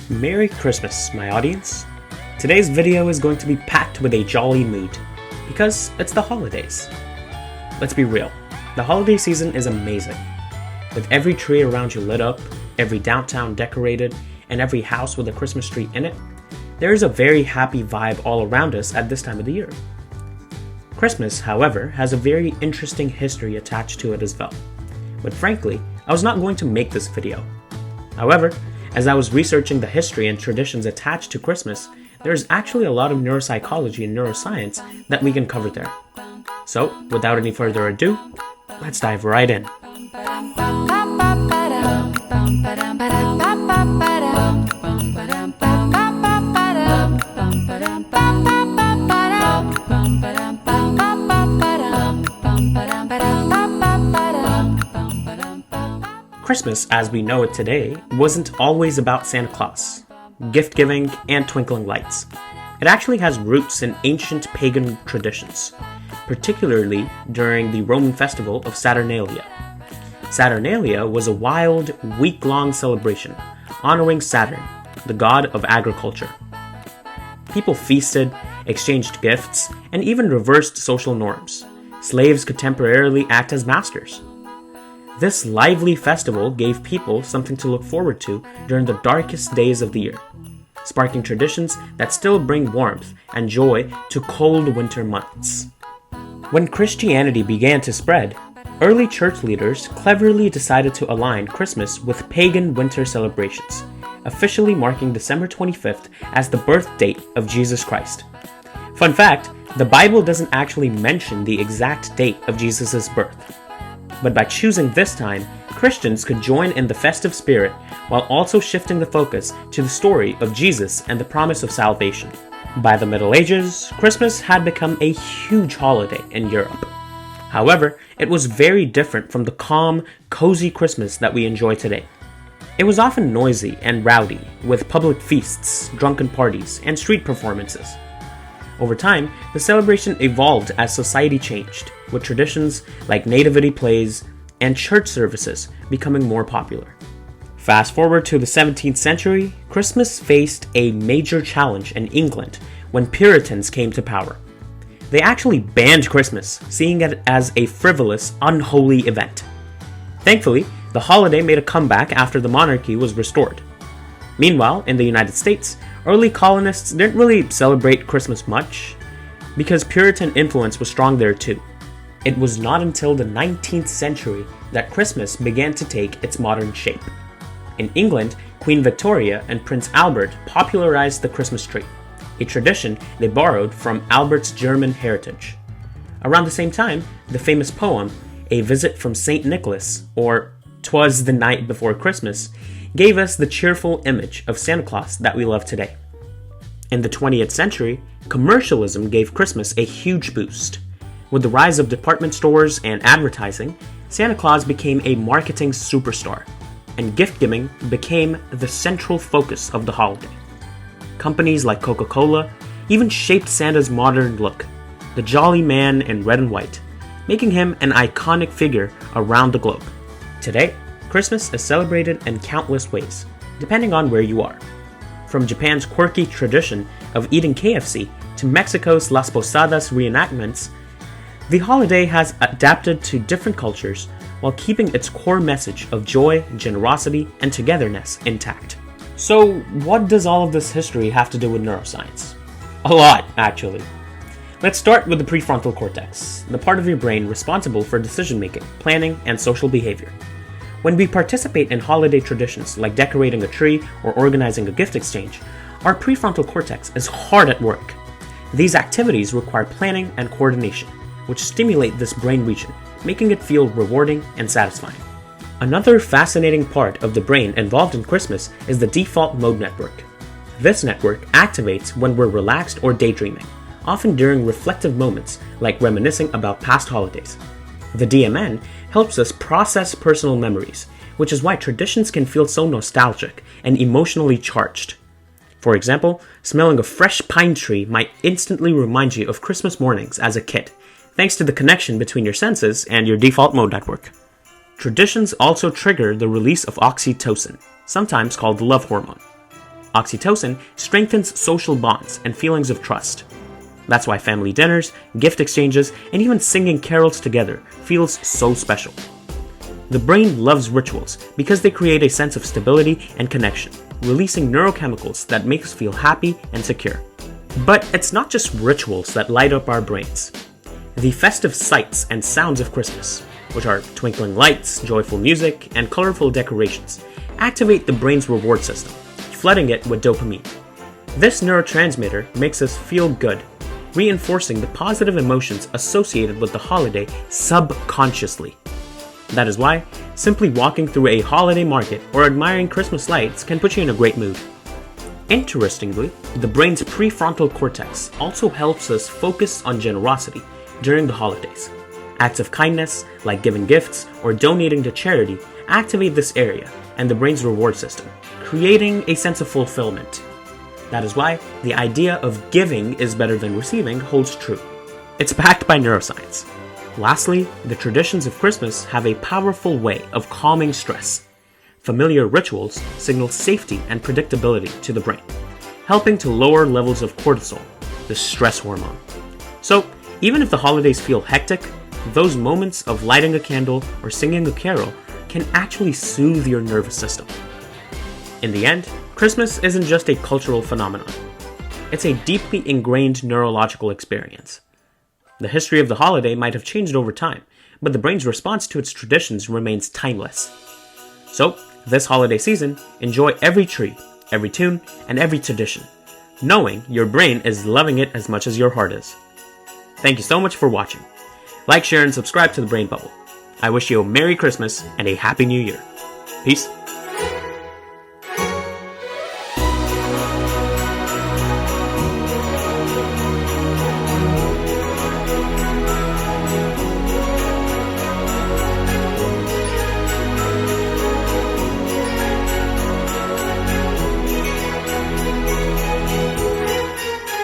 Merry Christmas, my audience. Today's video is going to be packed with a jolly mood, because it's the holidays. Let's be real, the holiday season is amazing. With every tree around you lit up, every downtown decorated, and every house with a Christmas tree in it, there is a very happy vibe all around us at this time of the year. Christmas, however, has a very interesting history attached to it as well. But frankly, I was not going to make this video. However, as I was researching the history and traditions attached to Christmas, there is actually a lot of neuropsychology and neuroscience that we can cover there. So, without any further ado, let's dive right in. Christmas, as we know it today, wasn't always about Santa Claus, gift-giving, and twinkling lights. It actually has roots in ancient pagan traditions, particularly during the Roman festival of Saturnalia. Saturnalia was a wild, week-long celebration honoring Saturn, the god of agriculture. People feasted, exchanged gifts, and even reversed social norms. Slaves could temporarily act as masters. This lively festival gave people something to look forward to during the darkest days of the year, sparking traditions that still bring warmth and joy to cold winter months. When Christianity began to spread, early church leaders cleverly decided to align Christmas with pagan winter celebrations, officially marking December 25th as the birth date of Jesus Christ. Fun fact, the Bible doesn't actually mention the exact date of Jesus' birth. But by choosing this time, Christians could join in the festive spirit while also shifting the focus to the story of Jesus and the promise of salvation. By the Middle Ages, Christmas had become a huge holiday in Europe. However, it was very different from the calm, cozy Christmas that we enjoy today. It was often noisy and rowdy, with public feasts, drunken parties, and street performances. Over time, the celebration evolved as society changed, with traditions like nativity plays and church services becoming more popular. Fast forward to the 17th century, Christmas faced a major challenge in England when Puritans came to power. They actually banned Christmas, seeing it as a frivolous, unholy event. Thankfully, the holiday made a comeback after the monarchy was restored. Meanwhile, in the United States, early colonists didn't really celebrate Christmas much, because Puritan influence was strong there too. It was not until the 19th century that Christmas began to take its modern shape. In England, Queen Victoria and Prince Albert popularized the Christmas tree, a tradition they borrowed from Albert's German heritage. Around the same time, the famous poem, A Visit from St. Nicholas, or 'Twas the Night Before Christmas, gave us the cheerful image of Santa Claus that we love today. In the 20th century, commercialism gave Christmas a huge boost. With the rise of department stores and advertising, Santa Claus became a marketing superstar, and gift-giving became the central focus of the holiday. Companies like Coca-Cola even shaped Santa's modern look, the jolly man in red and white, making him an iconic figure around the globe. Today, Christmas is celebrated in countless ways, depending on where you are. From Japan's quirky tradition of eating KFC to Mexico's Las Posadas reenactments, the holiday has adapted to different cultures while keeping its core message of joy, generosity, and togetherness intact. So, what does all of this history have to do with neuroscience? A lot, actually. Let's start with the prefrontal cortex, the part of your brain responsible for decision-making, planning, and social behavior. When we participate in holiday traditions like decorating a tree or organizing a gift exchange, our prefrontal cortex is hard at work. These activities require planning and coordination, which stimulate this brain region, making it feel rewarding and satisfying. Another fascinating part of the brain involved in Christmas is the default mode network. This network activates when we're relaxed or daydreaming, often during reflective moments like reminiscing about past holidays. The DMN helps us process personal memories, which is why traditions can feel so nostalgic and emotionally charged. For example, smelling a fresh pine tree might instantly remind you of Christmas mornings as a kid, thanks to the connection between your senses and your default mode network. Traditions also trigger the release of oxytocin, sometimes called the love hormone. Oxytocin strengthens social bonds and feelings of trust. That's why family dinners, gift exchanges, and even singing carols together feels so special. The brain loves rituals because they create a sense of stability and connection, releasing neurochemicals that make us feel happy and secure. But it's not just rituals that light up our brains. The festive sights and sounds of Christmas, which are twinkling lights, joyful music, and colorful decorations, activate the brain's reward system, flooding it with dopamine. This neurotransmitter makes us feel good, reinforcing the positive emotions associated with the holiday subconsciously. That is why simply walking through a holiday market or admiring Christmas lights can put you in a great mood. Interestingly, the brain's prefrontal cortex also helps us focus on generosity during the holidays. Acts of kindness, like giving gifts or donating to charity, activate this area and the brain's reward system, creating a sense of fulfillment. That is why the idea of giving is better than receiving holds true. It's backed by neuroscience. Lastly, the traditions of Christmas have a powerful way of calming stress. Familiar rituals signal safety and predictability to the brain, helping to lower levels of cortisol, the stress hormone. So, even if the holidays feel hectic, those moments of lighting a candle or singing a carol can actually soothe your nervous system. In the end, Christmas isn't just a cultural phenomenon. It's a deeply ingrained neurological experience. The history of the holiday might have changed over time, but the brain's response to its traditions remains timeless. So, this holiday season, enjoy every tree, every tune, and every tradition, knowing your brain is loving it as much as your heart is. Thank you so much for watching. Like, share, and subscribe to The Brain Bubble. I wish you a Merry Christmas and a Happy New Year. Peace.